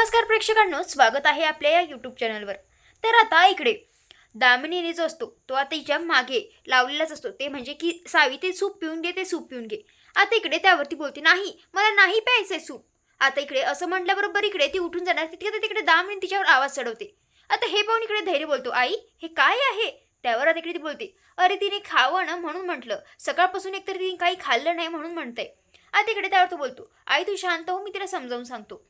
नमस्कार प्रेक्षकांनो, स्वागत आहे आपल्या या यूट्यूब चॅनलवर। तर आता इकडे दामिनीने जो असतो तो आता हिच्या मागे लावलेलाच असतो, ते म्हणजे की सावी ते सूप पिऊन घे, ते सूप पिऊन घे। आता इकडे त्यावरती बोलते, नाही मला नाही प्यायचंय सूप। आता इकडे असं म्हटल्याबरोबर इकडे ती उठून जाणार, तिकडे दामिनी तिच्यावर आवाज चढवते। आता हे पाहून इकडे धैर्य बोलतो, आई हे काय आहे? त्यावर आता इकडे ती बोलते, अरे तिने खावं ना म्हणून म्हटलं, सकाळपासून एकतर तिने काही खाल्लं नाही म्हणून म्हणते। आता इकडे त्यावर तो बोलतो, आई तू शांत हो, मी तिला समजावून सांगतो।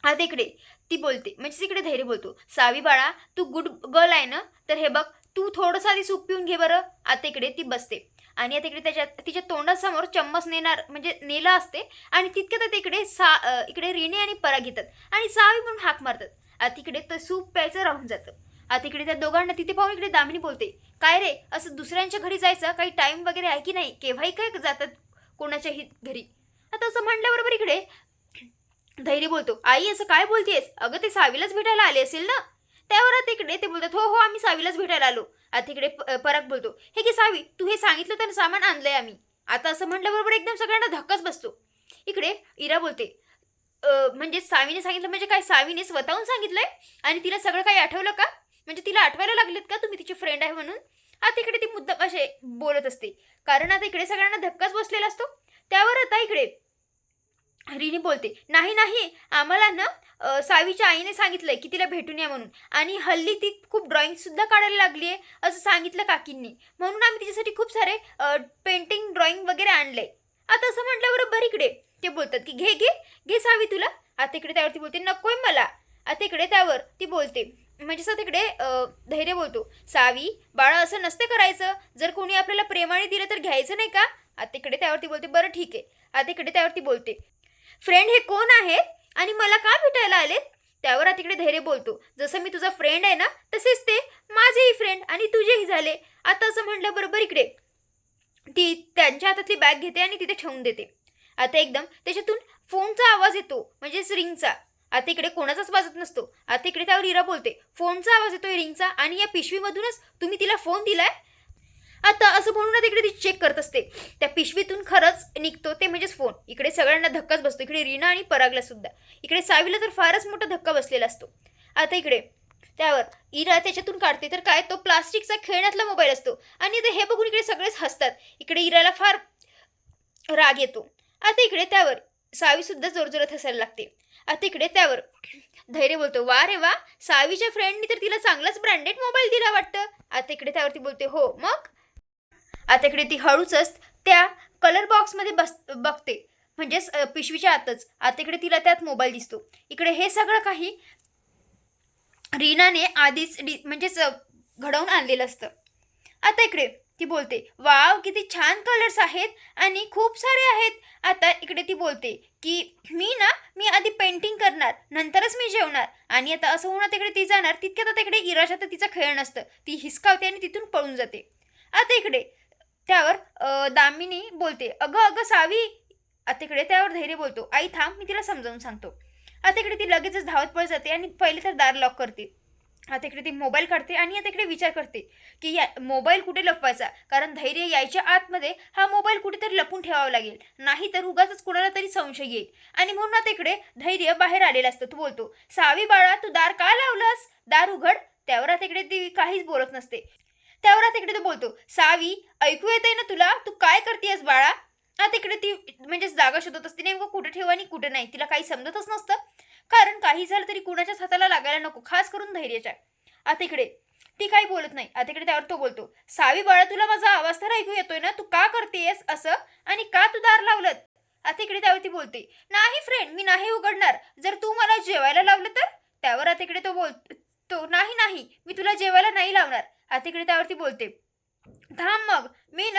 आता इकडे ती बोलते, म्हणजे तिकडे धैर्य बोलतो, सावी बाळा तू गुड गर्ल आहे ना, तर हे बघ तू थोडंसं आधी सूप पिऊन घे बरं। आता इकडे ती बसते आणि आता इकडे तिच्या तोंडासमोर चम्मच नेणार, म्हणजे नेला असते आणि तितक्यात आता इकडे इकडे रिने आणि पराग घेतात आणि सावी म्हणून हाक मारतात। आता इकडे तर सूप प्यायचं राहून जातं। आता इकडे त्या दोघांना तिथे पाहून इकडे दामिनी बोलते, काय रे असं दुसऱ्यांच्या घरी जायचं काही टाइम वगैरे आहे की नाही, केव्हाही काय जातात कोणाच्याही घरी। आता असं म्हणल्याबरोबर इकडे धैर्य बोलतो, आई असं काय बोलतेस? अगं ते सावीलाच भेटायला आले असेल ना? त्यावर आता इकडे ते बोलतात, हो हो आम्ही सावीलाच भेटायला आलो। आता इकडे पराग बोलतो, हे की सावी तू हे सांगितलं तर सामान आणलंय आम्ही। आता असं म्हटल्याबरोबर एकदम सगळ्यांना धक्काच बसतो। इकडे इरा बोलते, म्हणजे सावीने सांगितलं म्हणजे काय, सावीने स्वतःहून सांगितलंय आणि तिला सगळं काही आठवलं का? म्हणजे तिला आठवायला लागलेत का तुम्ही तिची फ्रेंड आहे म्हणून? आता इकडे ती मुद्दाम असे बोलत असते, कारण आता इकडे सगळ्यांना धक्काच बसलेला असतो। त्यावर आता इकडे रिनी बोलते, नाही नाही आम्हाला ना सावीच्या आईने सांगितलंय की तिला भेटून या म्हणून, आणि हल्ली ती खूप ड्रॉइंग सुद्धा काढायला लागली आहे असं सांगितलं काकींनी, म्हणून आम्ही तिच्यासाठी खूप सारे पेंटिंग ड्रॉइंग वगैरे आणलंय। आता असं म्हटल्याबरोबर इकडे ते बोलतात की घे घे घे सावी तुला। आता इकडे त्यावरती बोलते, नकोय मला। आता इकडे त्यावर ती बोलते, म्हणजे असं तिकडे धैर्य बोलतो, सावी बाळा असं नसते करायचं, जर कोणी आपल्याला प्रेमाने दिलं तर घ्यायचं नाही का? आता इकडे त्यावरती बोलते, बरं ठीक आहे। आता इकडे त्यावरती बोलते, फ्रेंड हे कोण आहे आणि मला का भेटायला आले? त्यावर तिकडे धैर्य बोलतो, जसं मी तुझा फ्रेंड आहे ना तसेच ते माझेही फ्रेंड आणि तुझेही झाले। आता असं म्हटलं बरोबर इकडे ती त्यांच्या हातातली बॅग घेते आणि तिथे ठेवून देते। आता एकदम त्याच्यातून फोनचा आवाज येतो, म्हणजेच रिंगचा। आता इकडे कोणाचाच वाजत नसतो। आता इकडे त्यावर इरा बोलते, फोनचा आवाज येतोय रिंगचा आणि या पिशवीमधूनच तुम्ही तिला फोन दिलाय? आता असं म्हणून तिकडे ती चेक करत असते, त्या पिशवीतून खरंच निघतो ते म्हणजेच फोन। इकडे सगळ्यांना धक्काच बसतो, इकडे रीना आणि परागला सुद्धा। इकडे सावीला तर फारच मोठा धक्का बसलेला असतो। आता इकडे त्यावर इरा त्याच्यातून काढते, तर काय तो प्लास्टिकचा खेळण्यातला मोबाईल असतो आणि हे बघून इकडे सगळेच हसतात। इकडे इराला फार राग येतो। आता इकडे त्यावर सावी सुद्धा जोरजोरात हसायला लागते। आता इकडे त्यावर धैर्य बोलतो, वा रे वा, सावीच्या फ्रेंडनी तर तिला चांगलाच ब्रँडेड मोबाईल दिला वाटतं। आता इकडे त्यावरती बोलते, हो मग? आता इकडे ती हळूच त्या कलर बॉक्समध्ये बघते, म्हणजेच पिशवीच्या आतच। आता इकडे तिला त्यात मोबाईल दिसतो। इकडे हे सगळं काही रीनाने आधीच म्हणजेच घडवून आणलेलं असतं। आता इकडे ती बोलते, वाव किती छान कलर्स आहेत आणि खूप सारे आहेत। आता इकडे ती बोलते की मी आधी पेंटिंग करणार, नंतरच मी जेवणार। आणि आता असं होणार तिकडे ती जाणार, तितक्यात आता इकडे इराच्या तर तिचं खेळ नसतं, ती हिसकावते आणि तिथून पळून जाते। आता इकडे त्यावर दामिनी बोलते, अगं अगं सावी। आता इकडे त्यावर धैर्य बोलतो, आई थांब मी तिला समजावून सांगतो। आता इकडे ती लगेचच धावत पळत जाते आणि पहिले तर दार लॉक करते। आता इकडे ती मोबाईल काढते आणि आता इकडे विचार करते की या मोबाईल कुठे लपवायचा, कारण धैर्य यायच्या आतमध्ये हा मोबाईल कुठेतरी लपून ठेवावा लागेल, नाही तर उगाच कुणाला तरी संशय येईल। आणि म्हणून आता इकडे धैर्य बाहेर आलेला असतो। तो बोलतो, सावी बाळा तू दार का लावलंस, दार उघड। त्यावर आता इकडे ती काहीच बोलत नसते। त्यावर आता इकडे तो बोलतो, सावी ऐकू येतंय ना तुला, तू काय करतेयस बाळा? आता इकडे ती म्हणजे जागा शोधत असते, नेमकं कुठे ठेवू आणि कुठे नाही, तिला काही समजतच नसतं, कारण काही झालं तरी कुणाच्याच हाताला लागायला नको, खास करून धैर्याच्या। आता इकडे ती काही बोलत नाही। आता इकडे त्यावर तो बोलतो, सावी बाळा तुला माझा आवाज तर ऐकू येतोय ना, तू का करतेयस असं आणि का तू दार लावलं? आता इकडे त्यावर ती बोलते, नाही फ्रेंड मी नाही उघडणार, जर तू मला जेवायला लावलं तर? त्यावर आता इकडे तो बोलतो, नाही नाही मी तुला जेवायला नाही लावणार। आता इकडे त्यावरती बोलते, थांब मग मी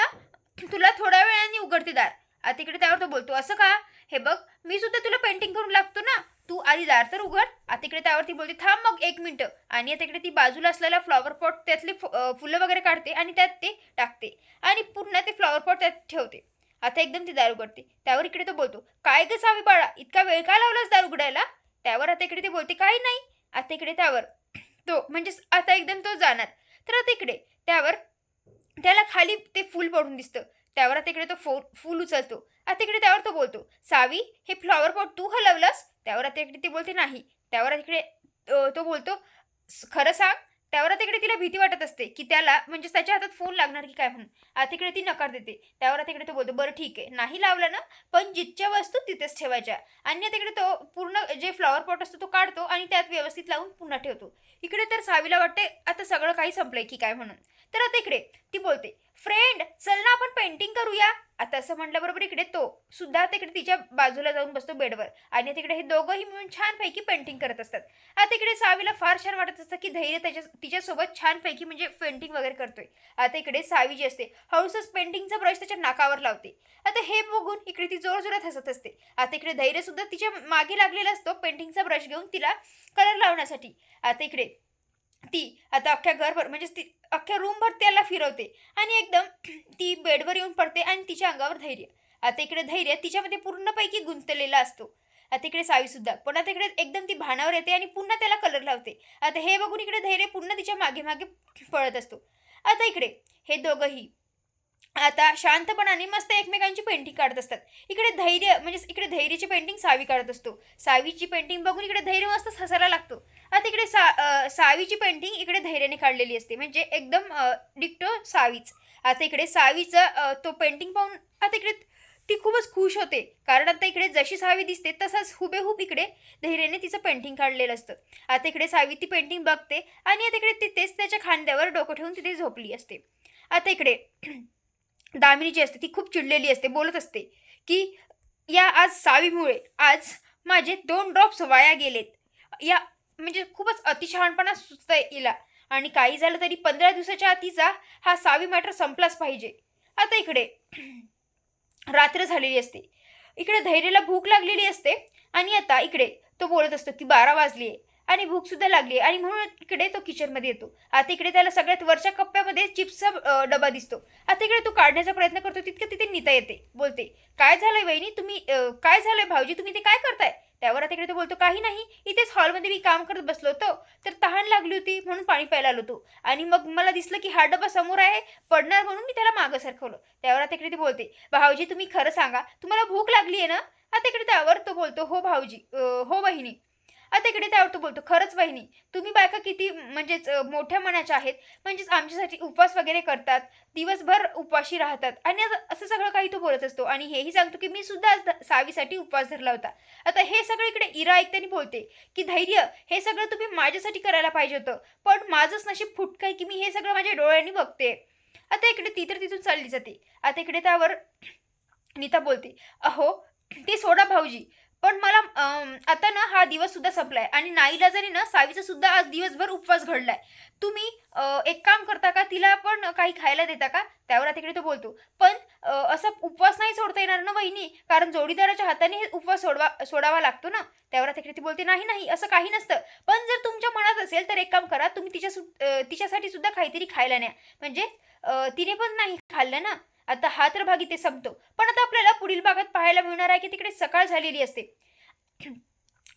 तुला थोड्या वेळाने उघडते दार। आता इकडे त्यावर तो बोलतो, असं का? हे बघ मी सुद्धा तुला पेंटिंग करून लागतो ना, तू आधी दार तर उघड। आता इकडे त्यावरती बोलते, थांब मग 1 मिनिट। आणि आता इकडे ती बाजूला असलेला फ्लॉवर पॉट त्यातले फुलं वगैरे काढते आणि त्यात ते टाकते आणि पुन्हा ते फ्लॉवर पॉट त्यात ठेवते। आता एकदम ती दार उघडते। त्यावर इकडे तो बोलतो, काय ग सावी बाळा इतका वेळ का लावलास दार उघडायला? त्यावर आता इकडे ते बोलते, काही नाही। आता इकडे त्यावर तो म्हणजेच आता एकदम तो जाणार, तर आता इकडे त्यावर त्याला खाली ते फूल पडून दिसतं। त्यावर आता इकडे तो फूल उचलतो आता इकडे त्यावर तो बोलतो, सावी हे फ्लॉवर पॉट तू हलवलंस? त्यावर आता इकडे ती बोलते नाही. त्यावर आता इकडे तो बोलतो, खरं सांग?" त्यावर आता इकडे तिला भीती वाटत असते, की त्याला म्हणजे त्याच्या हातात फोन लागणार की काय म्हणून. आता इकडे ती नकार देते. त्यावर आता इकडे तो बोलतो, "बरं ठीक आहे, नाही लावलं ना, पण जिथच्या वस्तू तिथेच ठेवायच्या." आणि आता इकडे तो पूर्ण जे फ्लॉवर पॉट असतो तो काढतो आणि त्यात व्यवस्थित लावून पुन्हा ठेवतो. इकडे तर सावीला वाटते आता सगळं काही संपलंय की काय म्हणून. तर आता इकडे ती बोलते, "फ्रेंड चल ना आपण पेंटिंग करूया." आता असं म्हटल्याबरोबर इकडे तो सुद्धा आता इकडे तिच्या बाजूला जाऊन बसतो बेडवर आणि तिकडे हे दोघंही मिळून छानपैकी पेंटिंग करत असतात. आता इकडे सावीला फार छान वाटत असतं, की धैर्य तिच्यासोबत छानपैकी म्हणजे पेंटिंग वगैरे करतोय. आता इकडे सावी जी असते हळूसच पेंटिंगचा ब्रश त्याच्या नाकावर लावते. आता हे बघून इकडे ती जोरजोरात हसत असते. आता इकडे धैर्य सुद्धा तिच्या मागे लागलेला असतो पेंटिंगचा ब्रश घेऊन तिला कलर लावण्यासाठी. आता इकडे ती आता अख्ख्या घरभर म्हणजे ती अख्ख्या रूमभर त्याला फिरवते आणि एकदम ती बेडवर येऊन पडते आणि तिच्या अंगावर धैर्य. आता इकडे धैर्य तिच्यामध्ये पूर्णपैकी गुंतलेला असतो. आता इकडे सावी सुद्धा पण आता इकडे एकदम ती भानावर येते आणि पुन्हा त्याला कलर लावते. आता हे बघून इकडे धैर्य पुन्हा तिच्या मागे मागे पळत असतो. आता इकडे हे दोघंही आता शांतपणाने मस्त एकमेकांची पेंटिंग काढत असतात. इकडे धैर्य म्हणजे इकडे धैर्यची पेंटिंग सावी काढत असतो. सावीची पेंटिंग बघून इकडे धैर्य मस्त हसायला लागतो. आता इकडे सावीची पेंटिंग इकडे धैर्याने काढलेली असते म्हणजे एकदम डिक्टो सावीच. आता इकडे सावीचं तो पेंटिंग पाहून आता इकडे ती खूपच खुश होते. कारण आता इकडे जशी सावी दिसते तसंच हुबेहूब इकडे धैर्याने तिचं पेंटिंग काढलेलं असतं. आता इकडे सावी ती पेंटिंग बघते आणि आता इकडे तिथेच त्याच्या खांद्यावर डोकं ठेवून तिथे झोपली असते. आता इकडे दामिनी जी असते ती खूप चिडलेली असते. बोलत असते, की या आज सावीमुळे आज माझे 2 ड्रॉप्स वाया गेलेत. या म्हणजे खूपच अतिशहाणपणा सुचतंय हिला आणि काही झालं तरी 15 दिवसाच्या आत तिचा हा सावी मॅटर संपलाच पाहिजे. आता इकडे रात्र झालेली असते. इकडे धैर्याला भूक लागलेली असते आणि आता इकडे तो बोलत असतो, की 12 वाजले आणि भूकसुद्धा लागली आणि म्हणून इकडे तो किचनमध्ये येतो. आता इकडे त्याला सगळ्यात वरच्या कप्प्यामध्ये चिप्सचा डबा दिसतो. आता इकडे तो काढण्याचा प्रयत्न करतो तितक्यात तिथे नीता येते. बोलते, "काय झालंय वहिनी तुम्ही काय झालंय भाऊजी तुम्ही ते काय करताय?" त्यावर आता इकडे तो बोलतो, "काही नाही. इथेच हॉलमध्ये मी काम करत बसलो होतो. तर तहान लागली होती म्हणून पाणी प्यायला आलो होतो. आणि मग मला दिसलं की हा डबा समोर आहे, पडणार म्हणून मी त्याला मागं सरकवलं." त्यावर आता इकडे ती बोलते, "भाऊजी तुम्ही खरं सांगा, तुम्हाला भूक लागली आहे ना?" आता इकडे त्यावर तो बोलतो, "हो भाऊजी, हो वहिनी." आता इकडे त्यावर तो बोलतो, "खरंच वहिनी, तुम्ही बायका किती म्हणजेच मोठ्या मनाच्या आहेत. म्हणजेच आमच्यासाठी उपवास वगैरे करतात, दिवसभर उपाशी राहतात." आणि असं सगळं काही तो बोलत असतो आणि हेही सांगतो, की "मी सुद्धा आज सावीसाठी उपवास धरला होता." आता हे सगळं इकडे इरा ऐकताना बोलते, की "धैर्य, हे सगळं तुम्ही माझ्यासाठी करायला पाहिजे होतं. पण माझंच नशीब फुटकं आहे, की मी हे सगळं माझ्या डोळ्यांनी बघते." आता इकडे ती तर तिथून चालली जाते. आता इकडे त्यावर नीता बोलते, "अहो, ते सोडा भाऊजी. पण मला आता ना हा दिवस सुद्धा संपलाय आणि नाईलाजाने ना सावीचा सुद्धा आज दिवसभर उपवास घडलाय. तुम्ही एक काम करता का? तिला पण काही खायला देता का?" त्यावर आता इकडे तो बोलतो, "पण असा उपवास नाही सोडता येणार ना वहिनी, कारण जोडीदाराच्या हाताने हे उपवास सोडावा लागतो ना." त्यावर आता इकडे ती बोलते, "नाही, नाही, असं काही नसतं. पण जर तुमच्या मनात असेल तर एक काम करा, तुम्ही तिच्यासाठी सुद्धा काहीतरी खायला न्या. म्हणजे तिने पण नाही खाल्लं ना." आता हा तर भाग इथे संपतो. पण आता आपल्याला पुढील भागात पाहायला मिळणार आहे, की तिकडे सकाळ झालेली असते.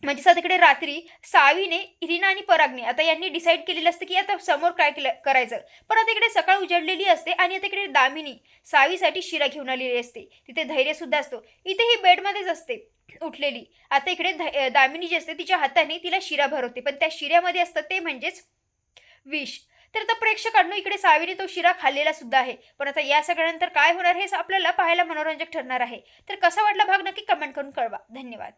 म्हणजे तिकडे रात्री सावीने, रीना आणि परागने आता यांनी डिसाईड केलेलं असतं, की आता समोर काय करायचं. पण आता इकडे सकाळ उजडलेली असते आणि आता इकडे दामिनी सावीसाठी शिरा घेऊन आलेली असते. तिथे धैर्य सुद्धा असतो. इथे ही बेडमध्येच असते उठलेली. आता इकडे दामिनी जी असते तिच्या हाताने तिला शिरा भरवते. पण त्या शिऱ्यामध्ये असतं ते म्हणजेच विष. तर आता प्रेक्षकांनो इकडे सावीने तो शिरा खाल्लेला सुद्धा आहे. पण आता या सगळ्यानंतर काय होणार हे आपल्याला पाहायला मनोरंजक ठरणार आहे. तर कसा वाटला भाग नक्की कमेंट करून कळवा. धन्यवाद.